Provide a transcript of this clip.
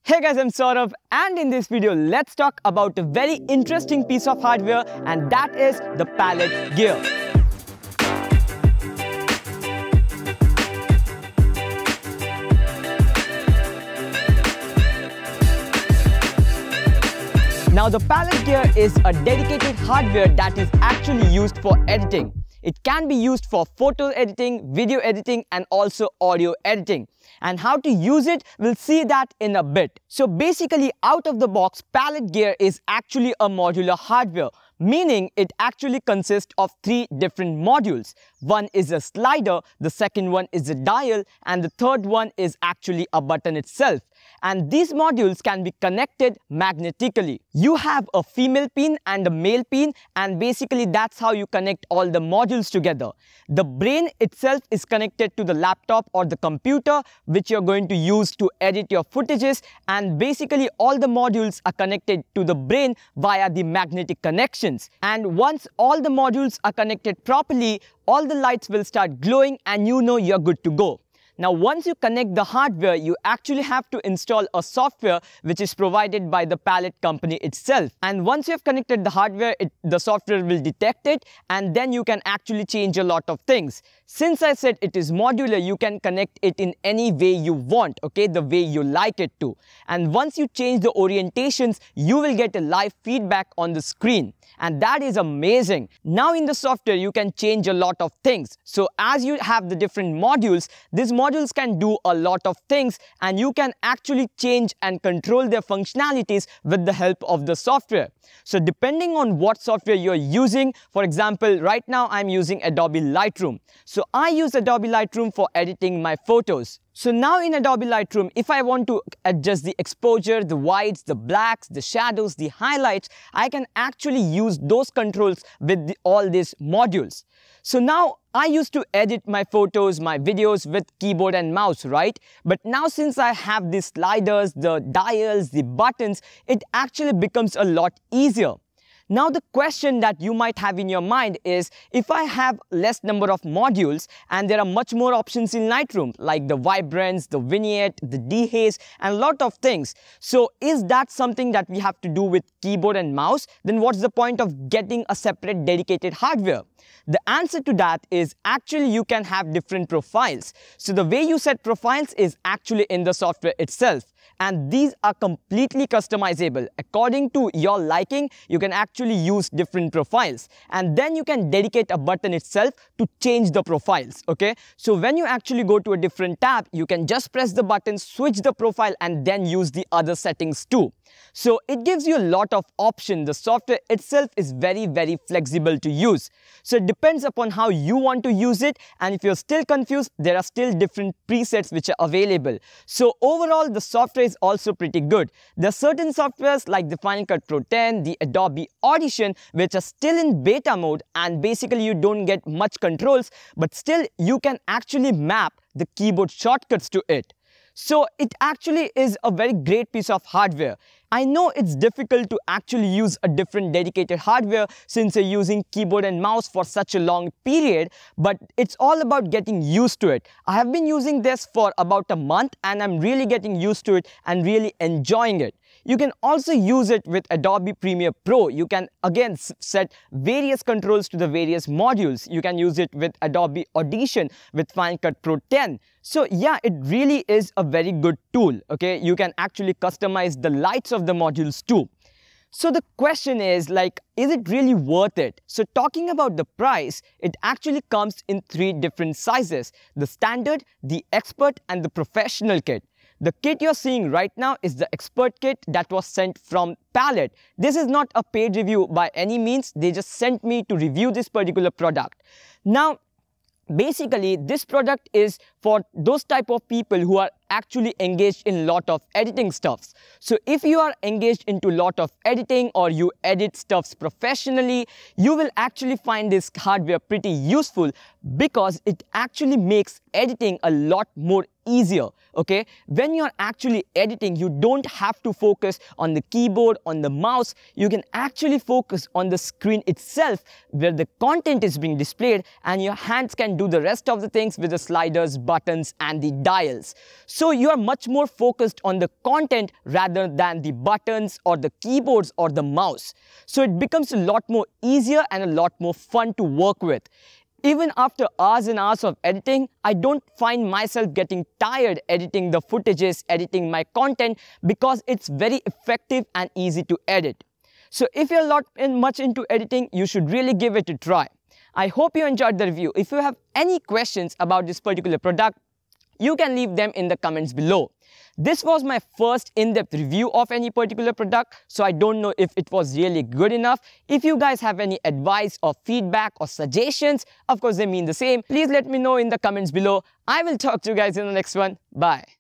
Hey guys, I'm Saurav, and in this video, let's talk about a very interesting piece of hardware, and that is the palette gear. Now, the palette gear is a dedicated hardware that is actually used for editing. It can be used for photo editing, video editing, and also audio editing. And how to use it, we'll see that in a bit. So basically, out of the box, palette gear is actually a modular hardware, meaning it actually consists of 3 different modules. One is a slider, the second one is a dial, and the third one is actually a button itself. And these modules can be connected magnetically. You have a female pin and a male pin, and basically that's how you connect all the modules together. The brain itself is connected to the laptop or the computer, which you're going to use to edit your footages, and basically all the modules are connected to the brain via the magnetic connections. And once all the modules are connected properly, all the lights will start glowing and you know you're good to go. Now, once you connect the hardware, you actually have to install a software which is provided by the palette company itself. And once you have connected the hardware, the software will detect it, and then you can actually change a lot of things. Since I said it is modular, you can connect it in any way you want, okay, the way you like it to. And once you change the orientations, you will get a live feedback on the screen. And that is amazing. Now in the software, you can change a lot of things. So as you have the different modules, these modules can do a lot of things, and you can actually change and control their functionalities with the help of the software. So depending on what software you're using, for example, right now I'm using Adobe Lightroom. So I use Adobe Lightroom for editing my photos. So now in Adobe Lightroom, if I want to adjust the exposure, the whites, the blacks, the shadows, the highlights, I can actually use those controls with all these modules. So now I used to edit my photos, my videos with keyboard and mouse, right? But now since I have the sliders, the dials, the buttons, it actually becomes a lot easier. Now the question that you might have in your mind is, if I have less number of modules and there are much more options in Lightroom, like the vibrance, the vignette, the dehaze, and a lot of things. So is that something that we have to do with keyboard and mouse? Then what's the point of getting a separate dedicated hardware? The answer to that is actually you can have different profiles. So the way you set profiles is actually in the software itself. And these are completely customizable. According to your liking, you can actually use different profiles. And then you can dedicate a button itself to change the profiles, okay? So when you actually go to a different tab, you can just press the button, switch the profile, and then use the other settings too. So it gives you a lot of options. The software itself is very flexible to use. So it depends upon how you want to use it, and if you're still confused, there are still different presets which are available. So overall, the software is also pretty good. There are certain softwares like the Final Cut Pro 10, the Adobe Audition, which are still in beta mode, and basically you don't get much controls, but still you can actually map the keyboard shortcuts to it. So it actually is a very great piece of hardware. I know it's difficult to actually use a different dedicated hardware since you're using keyboard and mouse for such a long period, but it's all about getting used to it. I have been using this for about a month and I'm really getting used to it and really enjoying it. You can also use it with Adobe Premiere Pro. You can again set various controls to the various modules. You can use it with Adobe Audition, with Final Cut Pro 10. So yeah, it really is a very good tool, okay? You can actually customize the lights of the modules too. So the question is like, is it really worth it? So talking about the price, it actually comes in 3 different sizes: the standard, the expert, and the professional kit. The kit you're seeing right now is the expert kit that was sent from Palette. This is not a paid review by any means. They just sent me to review this particular product. Now, basically, this product is for those type of people who are actually engaged in a lot of editing stuffs. So if you are engaged into a lot of editing or you edit stuffs professionally, you will actually find this hardware pretty useful because it actually makes editing a lot more easier, okay? When you're actually editing, you don't have to focus on the keyboard, on the mouse. You can actually focus on the screen itself where the content is being displayed, and your hands can do the rest of the things with the sliders, buttons, and the dials. So you are much more focused on the content rather than the buttons or the keyboards or the mouse. So it becomes a lot more easier and a lot more fun to work with. Even after hours and hours of editing, I don't find myself getting tired editing the footages, editing my content, because it's very effective and easy to edit. So if you're not much into editing, you should really give it a try. I hope you enjoyed the review. If you have any questions about this particular product, you can leave them in the comments below. This was my first in-depth review of any particular product, so I don't know if it was really good enough. If you guys have any advice or feedback or suggestions, of course they mean the same, please let me know in the comments below. I will talk to you guys in the next one. Bye.